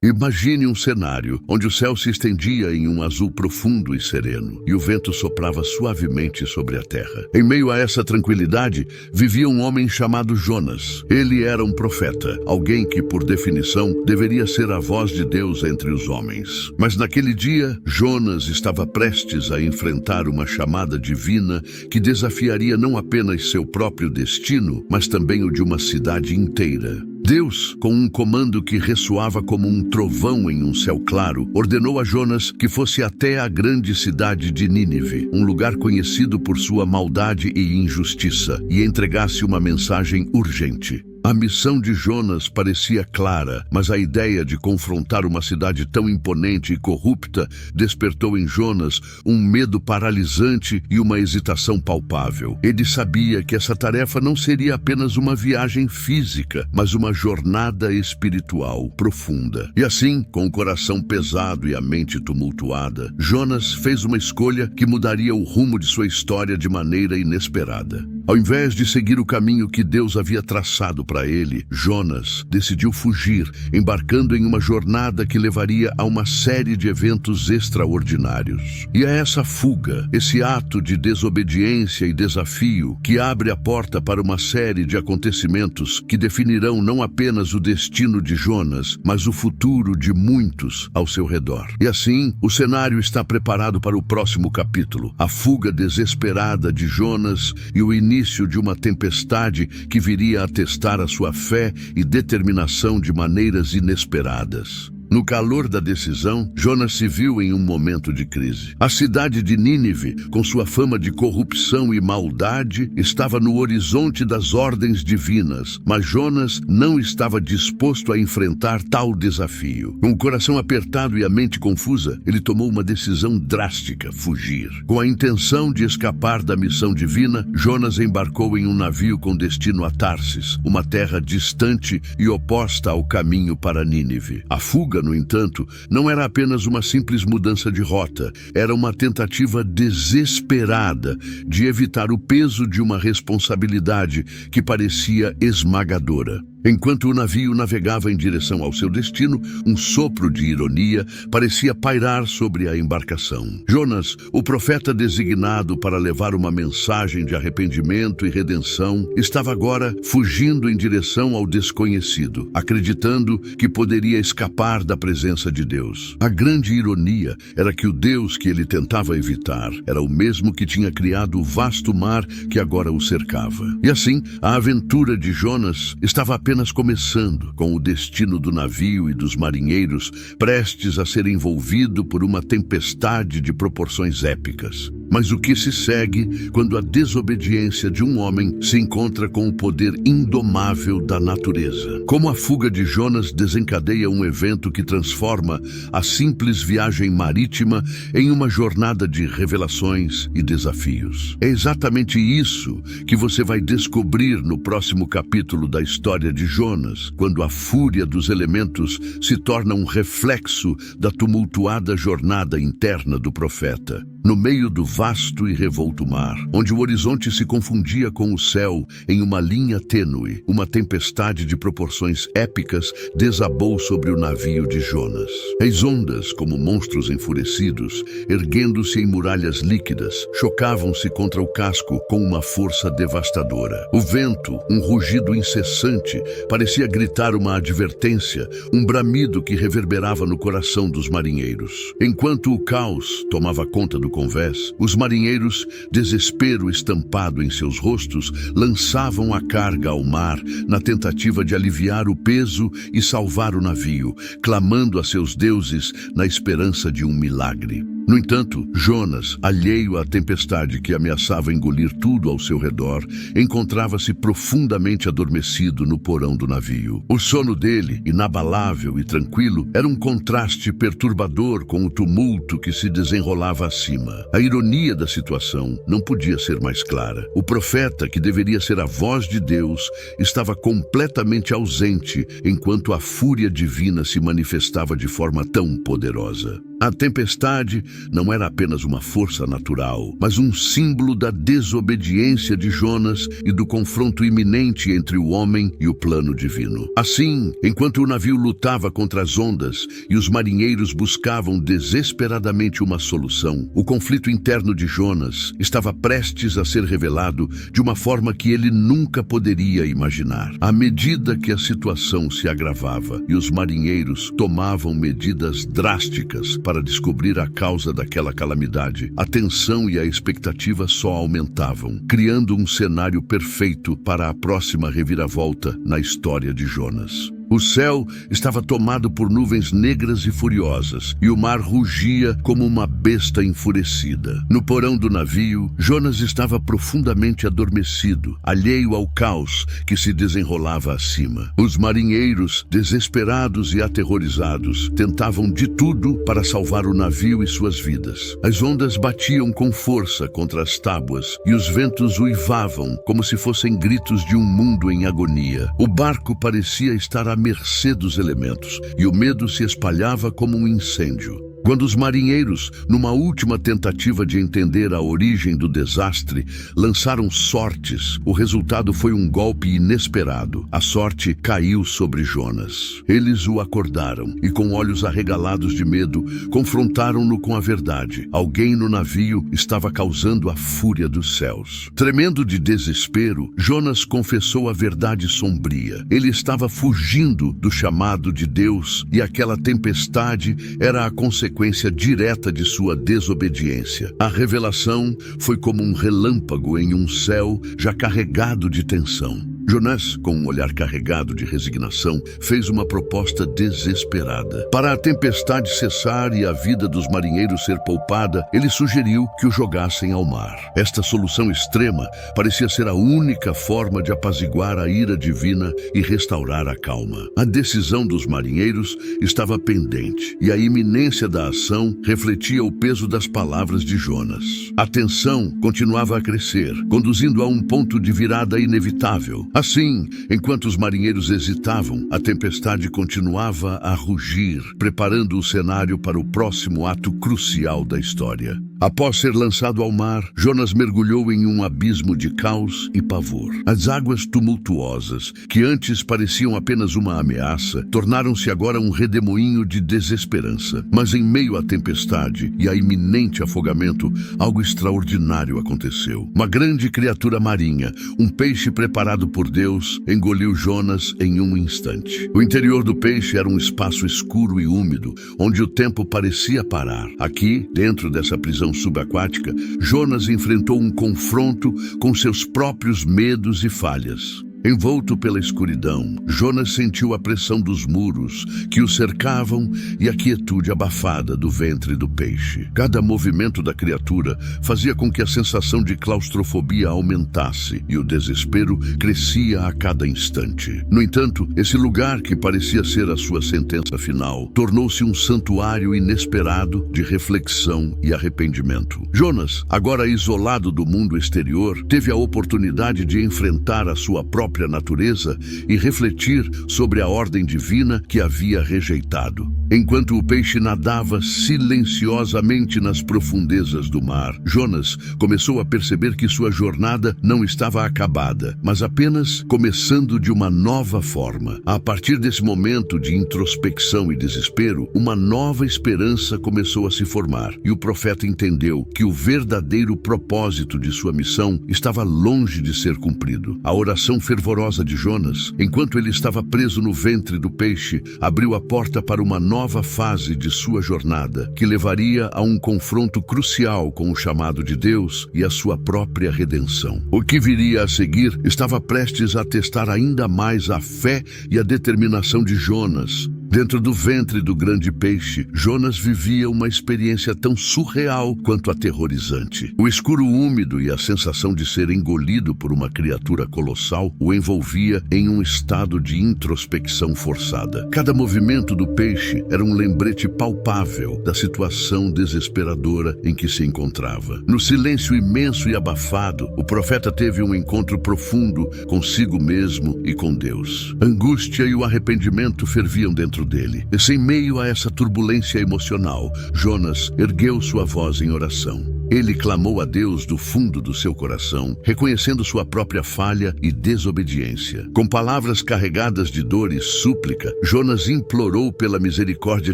Imagine um cenário onde o céu se estendia em um azul profundo e sereno, e o vento soprava suavemente sobre a terra. Em meio a essa tranquilidade, vivia um homem chamado Jonas. Ele era um profeta, alguém que, por definição, deveria ser a voz de Deus entre os homens. Mas naquele dia, Jonas estava prestes a enfrentar uma chamada divina que desafiaria não apenas seu próprio destino, mas também o de uma cidade inteira. Deus, com um comando que ressoava como um trovão em um céu claro, ordenou a Jonas que fosse até a grande cidade de Nínive, um lugar conhecido por sua maldade e injustiça, e entregasse uma mensagem urgente. A missão de Jonas parecia clara, mas a ideia de confrontar uma cidade tão imponente e corrupta despertou em Jonas um medo paralisante e uma hesitação palpável. Ele sabia que essa tarefa não seria apenas uma viagem física, mas uma jornada espiritual profunda. E assim, com o coração pesado e a mente tumultuada, Jonas fez uma escolha que mudaria o rumo de sua história de maneira inesperada. Ao invés de seguir o caminho que Deus havia traçado para ele, Jonas decidiu fugir, embarcando em uma jornada que levaria a uma série de eventos extraordinários. E é essa fuga, esse ato de desobediência e desafio, que abre a porta para uma série de acontecimentos que definirão não apenas o destino de Jonas, mas o futuro de muitos ao seu redor. E assim, o cenário está preparado para o próximo capítulo, a fuga desesperada de Jonas e o início de uma tempestade que viria a testar a sua fé e determinação de maneiras inesperadas. No calor da decisão, Jonas se viu em um momento de crise. A cidade de Nínive, com sua fama de corrupção e maldade, estava no horizonte das ordens divinas, mas Jonas não estava disposto a enfrentar tal desafio. Com o coração apertado e a mente confusa, ele tomou uma decisão drástica: fugir. Com a intenção de escapar da missão divina, Jonas embarcou em um navio com destino a Tarsis, uma terra distante e oposta ao caminho para Nínive. A fuga, no entanto, não era apenas uma simples mudança de rota, era uma tentativa desesperada de evitar o peso de uma responsabilidade que parecia esmagadora. Enquanto o navio navegava em direção ao seu destino, um sopro de ironia parecia pairar sobre a embarcação. Jonas, o profeta designado para levar uma mensagem de arrependimento e redenção, estava agora fugindo em direção ao desconhecido, acreditando que poderia escapar da presença de Deus. A grande ironia era que o Deus que ele tentava evitar era o mesmo que tinha criado o vasto mar que agora o cercava. E assim, a aventura de Jonas estava apenas começando, com o destino do navio e dos marinheiros prestes a ser envolvido por uma tempestade de proporções épicas. Mas o que se segue quando a desobediência de um homem se encontra com o poder indomável da natureza? Como a fuga de Jonas desencadeia um evento que transforma a simples viagem marítima em uma jornada de revelações e desafios. É exatamente isso que você vai descobrir no próximo capítulo da história de Jonas, quando a fúria dos elementos se torna um reflexo da tumultuada jornada interna do profeta. No meio do vasto e revolto mar, onde o horizonte se confundia com o céu em uma linha tênue, uma tempestade de proporções épicas desabou sobre o navio de Jonas. As ondas, como monstros enfurecidos, erguendo-se em muralhas líquidas, chocavam-se contra o casco com uma força devastadora. O vento, um rugido incessante, parecia gritar uma advertência, um bramido que reverberava no coração dos marinheiros. Enquanto o caos tomava conta do convés, os marinheiros, desespero estampado em seus rostos, lançavam a carga ao mar na tentativa de aliviar o peso e salvar o navio, clamando a seus deuses na esperança de um milagre. No entanto, Jonas, alheio à tempestade que ameaçava engolir tudo ao seu redor, encontrava-se profundamente adormecido no porão do navio. O sono dele, inabalável e tranquilo, era um contraste perturbador com o tumulto que se desenrolava acima. A ironia da situação não podia ser mais clara. O profeta, que deveria ser a voz de Deus, estava completamente ausente enquanto a fúria divina se manifestava de forma tão poderosa. A tempestade não era apenas uma força natural, mas um símbolo da desobediência de Jonas e do confronto iminente entre o homem e o plano divino. Assim, enquanto o navio lutava contra as ondas e os marinheiros buscavam desesperadamente uma solução, o conflito interno de Jonas estava prestes a ser revelado de uma forma que ele nunca poderia imaginar. À medida que a situação se agravava e os marinheiros tomavam medidas drásticas para descobrir a causa daquela calamidade, a tensão e a expectativa só aumentavam, criando um cenário perfeito para a próxima reviravolta na história de Jonas. O céu estava tomado por nuvens negras e furiosas, e o mar rugia como uma besta enfurecida. No porão do navio, Jonas estava profundamente adormecido, alheio ao caos que se desenrolava acima. Os marinheiros, desesperados e aterrorizados, tentavam de tudo para salvar o navio e suas vidas. As ondas batiam com força contra as tábuas, e os ventos uivavam como se fossem gritos de um mundo em agonia. O barco parecia estar à mercê dos elementos, e o medo se espalhava como um incêndio. Quando os marinheiros, numa última tentativa de entender a origem do desastre, lançaram sortes, o resultado foi um golpe inesperado. A sorte caiu sobre Jonas. Eles o acordaram e, com olhos arregalados de medo, confrontaram-no com a verdade. Alguém no navio estava causando a fúria dos céus. Tremendo de desespero, Jonas confessou a verdade sombria. Ele estava fugindo do chamado de Deus, e aquela tempestade era a consequência direta de sua desobediência. A revelação foi como um relâmpago em um céu já carregado de tensão. Jonas, com um olhar carregado de resignação, fez uma proposta desesperada. Para a tempestade cessar e a vida dos marinheiros ser poupada, ele sugeriu que o jogassem ao mar. Esta solução extrema parecia ser a única forma de apaziguar a ira divina e restaurar a calma. A decisão dos marinheiros estava pendente, e a iminência da ação refletia o peso das palavras de Jonas. A tensão continuava a crescer, conduzindo a um ponto de virada inevitável. Assim, enquanto os marinheiros hesitavam, a tempestade continuava a rugir, preparando o cenário para o próximo ato crucial da história. Após ser lançado ao mar, Jonas mergulhou em um abismo de caos e pavor. As águas tumultuosas, que antes pareciam apenas uma ameaça, tornaram-se agora um redemoinho de desesperança. Mas em meio à tempestade e a iminente afogamento, algo extraordinário aconteceu. Uma grande criatura marinha, um peixe preparado por Deus, engoliu Jonas em um instante. O interior do peixe era um espaço escuro e úmido, onde o tempo parecia parar. Aqui, dentro dessa prisão subaquática, Jonas enfrentou um confronto com seus próprios medos e falhas. Envolto pela escuridão, Jonas sentiu a pressão dos muros que o cercavam e a quietude abafada do ventre do peixe. Cada movimento da criatura fazia com que a sensação de claustrofobia aumentasse e o desespero crescia a cada instante. No entanto, esse lugar que parecia ser a sua sentença final tornou-se um santuário inesperado de reflexão e arrependimento. Jonas, agora isolado do mundo exterior, teve a oportunidade de enfrentar a sua própria natureza e refletir sobre a ordem divina que havia rejeitado. Enquanto o peixe nadava silenciosamente nas profundezas do mar, Jonas começou a perceber que sua jornada não estava acabada, mas apenas começando de uma nova forma. A partir desse momento de introspecção e desespero, uma nova esperança começou a se formar, e o profeta entendeu que o verdadeiro propósito de sua missão estava longe de ser cumprido. A oração fervorosa de Jonas, enquanto ele estava preso no ventre do peixe, abriu a porta para uma nova fase de sua jornada, que levaria a um confronto crucial com o chamado de Deus e a sua própria redenção. O que viria a seguir estava prestes a testar ainda mais a fé e a determinação de Jonas. Dentro do ventre do grande peixe, Jonas vivia uma experiência tão surreal quanto aterrorizante. O escuro úmido e a sensação de ser engolido por uma criatura colossal o envolvia em um estado de introspecção forçada. Cada movimento do peixe era um lembrete palpável da situação desesperadora em que se encontrava. No silêncio imenso e abafado, o profeta teve um encontro profundo consigo mesmo e com Deus. A angústia e o arrependimento ferviam dentro dentro dele. E sem meio a essa turbulência emocional, Jonas ergueu sua voz em oração. Ele clamou a Deus do fundo do seu coração, reconhecendo sua própria falha e desobediência. Com palavras carregadas de dor e súplica, Jonas implorou pela misericórdia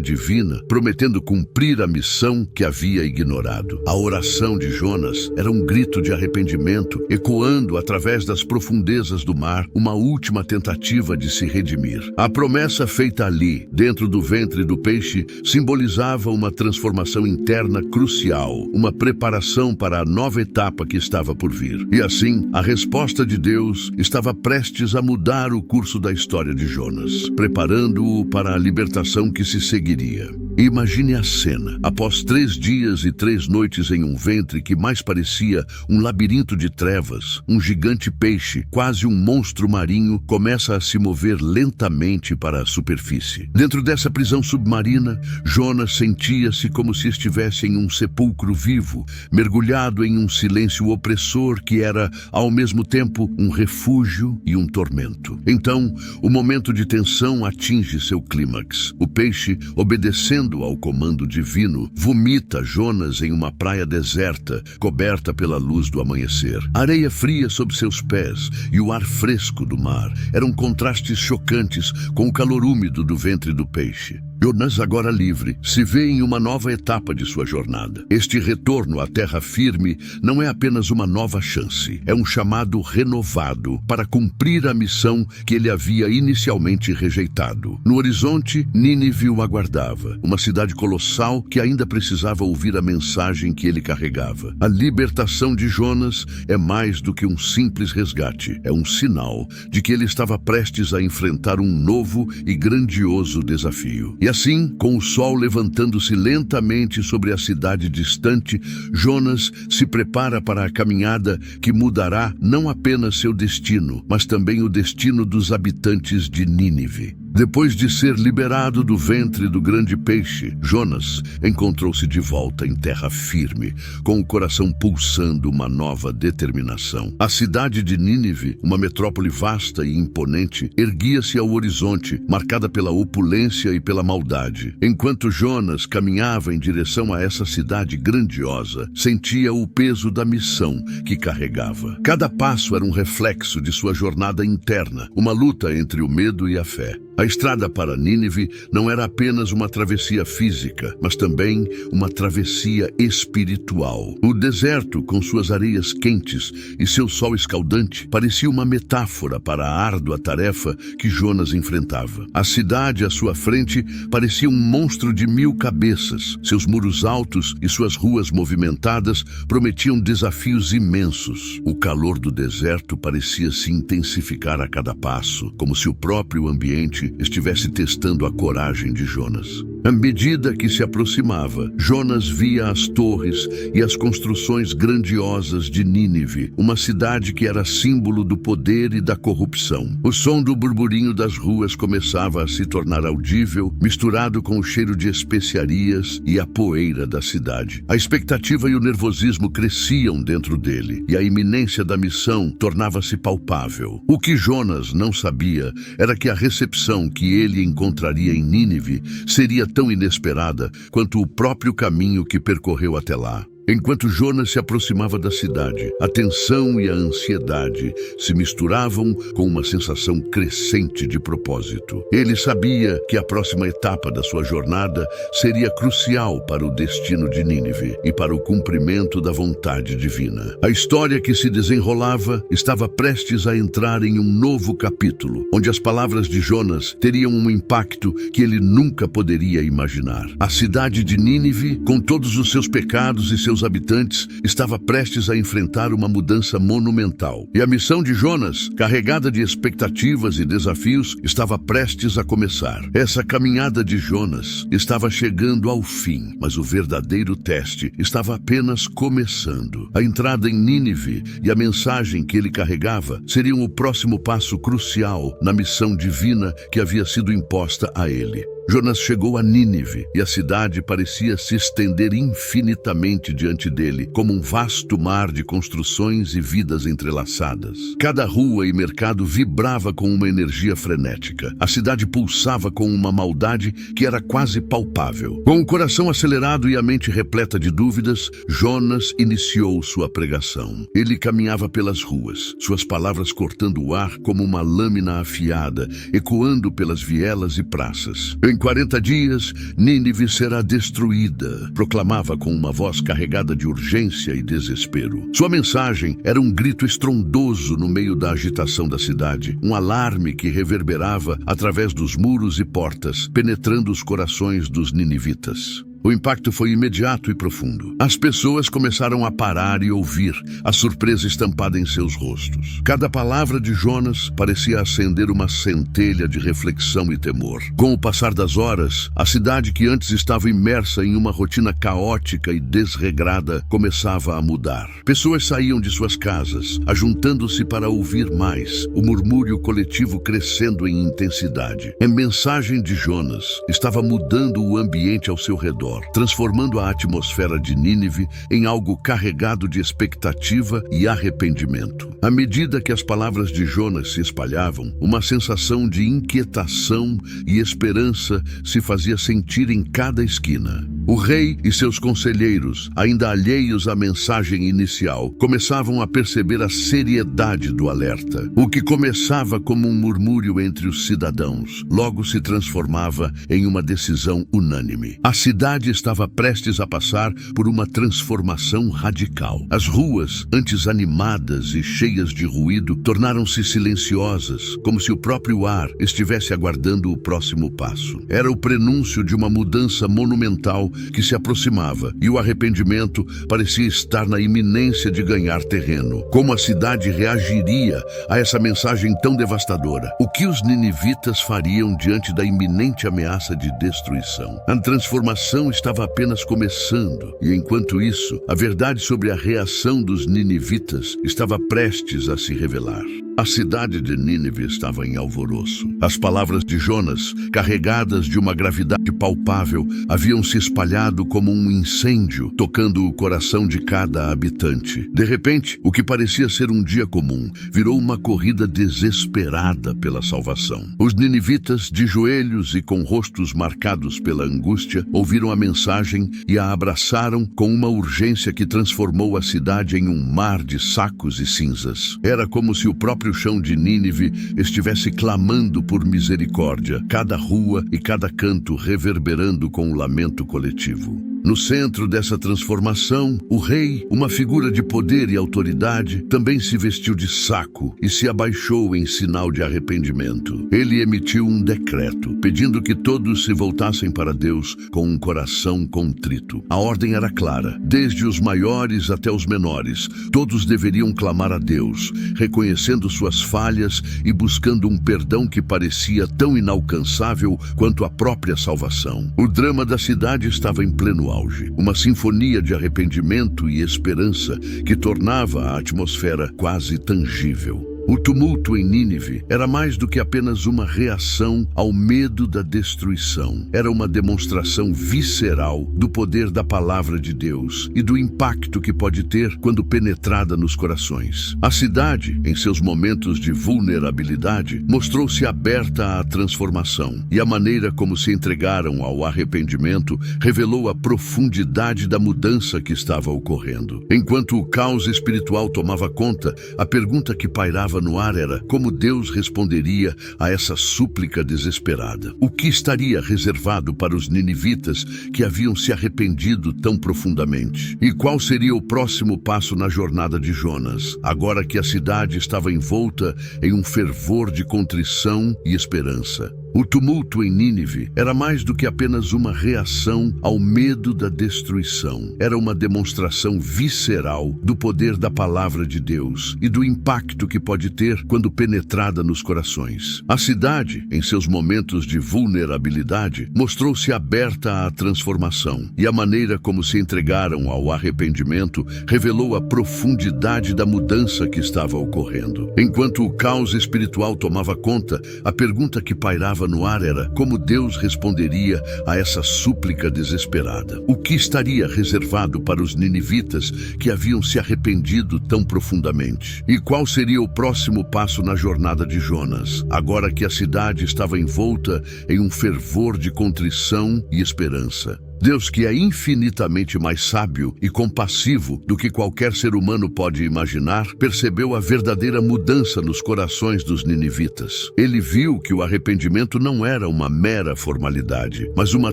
divina, prometendo cumprir a missão que havia ignorado. A oração de Jonas era um grito de arrependimento, ecoando através das profundezas do mar uma última tentativa de se redimir. A promessa feita ali, dentro do ventre do peixe, simbolizava uma transformação interna crucial, uma preparação para a nova etapa que estava por vir. E assim, a resposta de Deus estava prestes a mudar o curso da história de Jonas, preparando-o para a libertação que se seguiria. Imagine a cena. Após 3 dias e 3 noites em um ventre que mais parecia um labirinto de trevas, um gigante peixe, quase um monstro marinho, começa a se mover lentamente para a superfície. Dentro dessa prisão submarina, Jonas sentia-se como se estivesse em um sepulcro vivo, mergulhado em um silêncio opressor que era, ao mesmo tempo, um refúgio e um tormento. Então, o momento de tensão atinge seu clímax. O peixe, obedecendo ao comando divino, vomita Jonas em uma praia deserta, coberta pela luz do amanhecer. A areia fria sob seus pés e o ar fresco do mar eram contrastes chocantes com o calor úmido do ventre do peixe. Jonas, agora livre, se vê em uma nova etapa de sua jornada. Este retorno à terra firme não é apenas uma nova chance, é um chamado renovado para cumprir a missão que ele havia inicialmente rejeitado. No horizonte, Nínive o aguardava, uma cidade colossal que ainda precisava ouvir a mensagem que ele carregava. A libertação de Jonas é mais do que um simples resgate, é um sinal de que ele estava prestes a enfrentar um novo e grandioso desafio. E assim, com o sol levantando-se lentamente sobre a cidade distante, Jonas se prepara para a caminhada que mudará não apenas seu destino, mas também o destino dos habitantes de Nínive. Depois de ser liberado do ventre do grande peixe, Jonas encontrou-se de volta em terra firme, com o coração pulsando uma nova determinação. A cidade de Nínive, uma metrópole vasta e imponente, erguia-se ao horizonte, marcada pela opulência e pela maldade. Enquanto Jonas caminhava em direção a essa cidade grandiosa, sentia o peso da missão que carregava. Cada passo era um reflexo de sua jornada interna, uma luta entre o medo e a fé. A estrada para Nínive não era apenas uma travessia física, mas também uma travessia espiritual. O deserto, com suas areias quentes e seu sol escaldante, parecia uma metáfora para a árdua tarefa que Jonas enfrentava. A cidade à sua frente parecia um monstro de 1000 cabeças. Seus muros altos e suas ruas movimentadas prometiam desafios imensos. O calor do deserto parecia se intensificar a cada passo, como se o próprio ambiente estivesse testando a coragem de Jonas. À medida que se aproximava, Jonas via as torres e as construções grandiosas de Nínive, uma cidade que era símbolo do poder e da corrupção. O som do burburinho das ruas começava a se tornar audível, misturado com o cheiro de especiarias e a poeira da cidade. A expectativa e o nervosismo cresciam dentro dele, e a iminência da missão tornava-se palpável. O que Jonas não sabia era que a recepção que ele encontraria em Nínive seria tão inesperada quanto o próprio caminho que percorreu até lá. Enquanto Jonas se aproximava da cidade, a tensão e a ansiedade se misturavam com uma sensação crescente de propósito. Ele sabia que a próxima etapa da sua jornada seria crucial para o destino de Nínive e para o cumprimento da vontade divina. A história que se desenrolava estava prestes a entrar em um novo capítulo, onde as palavras de Jonas teriam um impacto que ele nunca poderia imaginar. A cidade de Nínive, com todos os seus pecados e seus habitantes, estava prestes a enfrentar uma mudança monumental. E a missão de Jonas, carregada de expectativas e desafios, estava prestes a começar. Essa caminhada de Jonas estava chegando ao fim, mas o verdadeiro teste estava apenas começando. A entrada em Nínive e a mensagem que ele carregava seriam o próximo passo crucial na missão divina que havia sido imposta a ele. Jonas chegou a Nínive e a cidade parecia se estender infinitamente diante dele, como um vasto mar de construções e vidas entrelaçadas. Cada rua e mercado vibrava com uma energia frenética. A cidade pulsava com uma maldade que era quase palpável. Com o coração acelerado e a mente repleta de dúvidas, Jonas iniciou sua pregação. Ele caminhava pelas ruas, suas palavras cortando o ar como uma lâmina afiada, ecoando pelas vielas e praças. Em 40 dias, Nínive será destruída, proclamava com uma voz carregada de urgência e desespero. Sua mensagem era um grito estrondoso no meio da agitação da cidade, um alarme que reverberava através dos muros e portas, penetrando os corações dos ninivitas. O impacto foi imediato e profundo. As pessoas começaram a parar e ouvir, a surpresa estampada em seus rostos. Cada palavra de Jonas parecia acender uma centelha de reflexão e temor. Com o passar das horas, a cidade que antes estava imersa em uma rotina caótica e desregrada começava a mudar. Pessoas saíam de suas casas, ajuntando-se para ouvir mais, o murmúrio coletivo crescendo em intensidade. A mensagem de Jonas estava mudando o ambiente ao seu redor, transformando a atmosfera de Nínive em algo carregado de expectativa e arrependimento. À medida que as palavras de Jonas se espalhavam, uma sensação de inquietação e esperança se fazia sentir em cada esquina. O rei e seus conselheiros, ainda alheios à mensagem inicial, começavam a perceber a seriedade do alerta. O que começava como um murmúrio entre os cidadãos, logo se transformava em uma decisão unânime. A cidade estava prestes a passar por uma transformação radical. As ruas, antes animadas e cheias de ruído, tornaram-se silenciosas, como se o próprio ar estivesse aguardando o próximo passo. Era o prenúncio de uma mudança monumental que se aproximava, e o arrependimento parecia estar na iminência de ganhar terreno. Como a cidade reagiria a essa mensagem tão devastadora? O que os ninivitas fariam diante da iminente ameaça de destruição? A transformação estava apenas começando, e enquanto isso, a verdade sobre a reação dos ninivitas estava prestes a se revelar. A cidade de Nínive estava em alvoroço. As palavras de Jonas, carregadas de uma gravidade palpável, haviam se espalhado como um incêndio, tocando o coração de cada habitante. De repente, o que parecia ser um dia comum, virou uma corrida desesperada pela salvação. Os ninivitas, de joelhos e com rostos marcados pela angústia, ouviram a mensagem e a abraçaram com uma urgência que transformou a cidade em um mar de sacos e cinzas. Era como se o próprio chão de Nínive estivesse clamando por misericórdia, cada rua e cada canto reverberando com um lamento coletivo. No centro dessa transformação, o rei, uma figura de poder e autoridade, também se vestiu de saco e se abaixou em sinal de arrependimento. Ele emitiu um decreto, pedindo que todos se voltassem para Deus com um coração contrito. A ordem era clara: desde os maiores até os menores, todos deveriam clamar a Deus, reconhecendo suas falhas e buscando um perdão que parecia tão inalcançável quanto a própria salvação. O drama da cidade estava em pleno auge, uma sinfonia de arrependimento e esperança que tornava a atmosfera quase tangível. O tumulto em Nínive era mais do que apenas uma reação ao medo da destruição. Era uma demonstração visceral do poder da palavra de Deus e do impacto que pode ter quando penetrada nos corações. A cidade, em seus momentos de vulnerabilidade, mostrou-se aberta à transformação, e a maneira como se entregaram ao arrependimento revelou a profundidade da mudança que estava ocorrendo. Enquanto o caos espiritual tomava conta, a pergunta que pairava no ar era como Deus responderia a essa súplica desesperada. O que estaria reservado para os ninivitas que haviam se arrependido tão profundamente? E qual seria o próximo passo na jornada de Jonas, agora que a cidade estava envolta em um fervor de contrição e esperança? O tumulto em Nínive era mais do que apenas uma reação ao medo da destruição. Era uma demonstração visceral do poder da palavra de Deus e do impacto que pode ter quando penetrada nos corações. A cidade, em seus momentos de vulnerabilidade, mostrou-se aberta à transformação, e a maneira como se entregaram ao arrependimento revelou a profundidade da mudança que estava ocorrendo. Enquanto o caos espiritual tomava conta, a pergunta que pairava pairava no ar era como Deus responderia a essa súplica desesperada. O que estaria reservado para os ninivitas que haviam se arrependido tão profundamente? E qual seria o próximo passo na jornada de Jonas, agora que a cidade estava envolta em um fervor de contrição e esperança? Deus, que é infinitamente mais sábio e compassivo do que qualquer ser humano pode imaginar, percebeu a verdadeira mudança nos corações dos ninivitas. Ele viu que o arrependimento não era uma mera formalidade, mas uma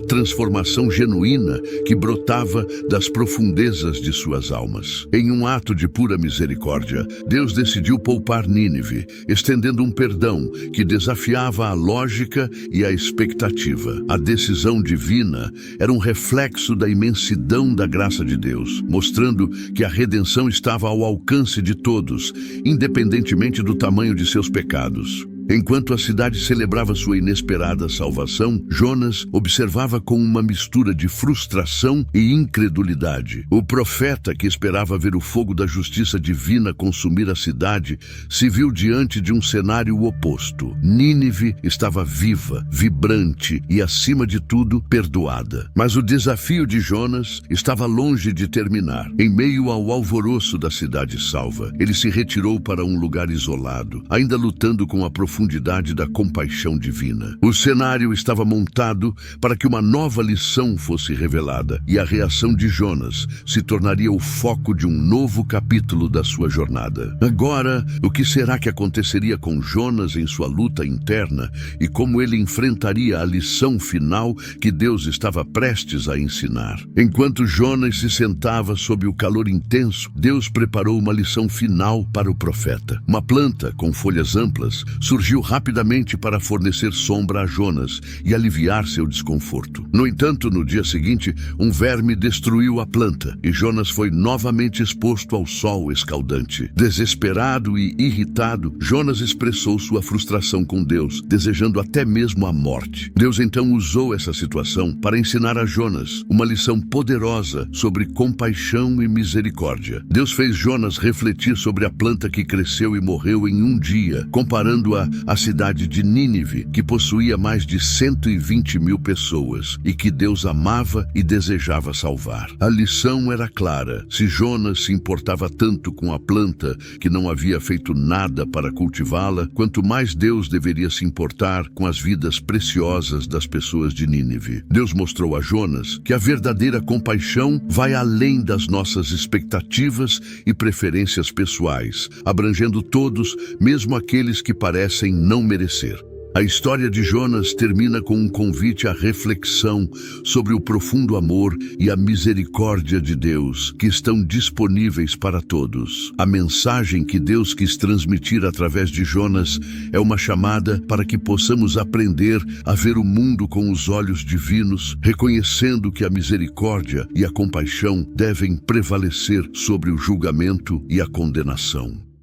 transformação genuína que brotava das profundezas de suas almas. Em um ato de pura misericórdia, Deus decidiu poupar Nínive, estendendo um perdão que desafiava a lógica e a expectativa. A decisão divina era um reflexo da imensidão da graça de Deus, mostrando que a redenção estava ao alcance de todos, independentemente do tamanho de seus pecados. Enquanto a cidade celebrava sua inesperada salvação, Jonas observava com uma mistura de frustração e incredulidade. O profeta, que esperava ver o fogo da justiça divina consumir a cidade, se viu diante de um cenário oposto. Nínive estava viva, vibrante e, acima de tudo, perdoada. Mas o desafio de Jonas estava longe de terminar. Em meio ao alvoroço da cidade salva, ele se retirou para um lugar isolado, ainda lutando com a profundidade da compaixão divina. O cenário estava montado para que uma nova lição fosse revelada, e a reação de Jonas se tornaria o foco de um novo capítulo da sua jornada. Agora, o que será que aconteceria com Jonas em sua luta interna e como ele enfrentaria a lição final que Deus estava prestes a ensinar? Enquanto Jonas se sentava sob o calor intenso, Deus preparou uma lição final para o profeta. Uma planta com folhas amplas surgiu rapidamente para fornecer sombra a Jonas e aliviar seu desconforto. No entanto, no dia seguinte, um verme destruiu a planta e Jonas foi novamente exposto ao sol escaldante. Desesperado e irritado, Jonas expressou sua frustração com Deus, desejando até mesmo a morte. Deus então usou essa situação para ensinar a Jonas uma lição poderosa sobre compaixão e misericórdia. Deus fez Jonas refletir sobre a planta que cresceu e morreu em um dia, comparando-a à cidade de Nínive, que possuía mais de 120 mil pessoas e que Deus amava e desejava salvar. A lição era clara. Se Jonas se importava tanto com a planta que não havia feito nada para cultivá-la, quanto mais Deus deveria se importar com as vidas preciosas das pessoas de Nínive. Deus mostrou a Jonas que a verdadeira compaixão vai além das nossas expectativas e preferências pessoais, abrangendo todos, mesmo aqueles que parecem não merecer. A história de Jonas termina com um convite à reflexão sobre o profundo amor e a misericórdia de Deus, que estão disponíveis para todos. A mensagem que Deus quis transmitir através de Jonas é uma chamada para que possamos aprender a ver o mundo com os olhos divinos, reconhecendo que a misericórdia e a compaixão devem prevalecer sobre o julgamento e a condenação.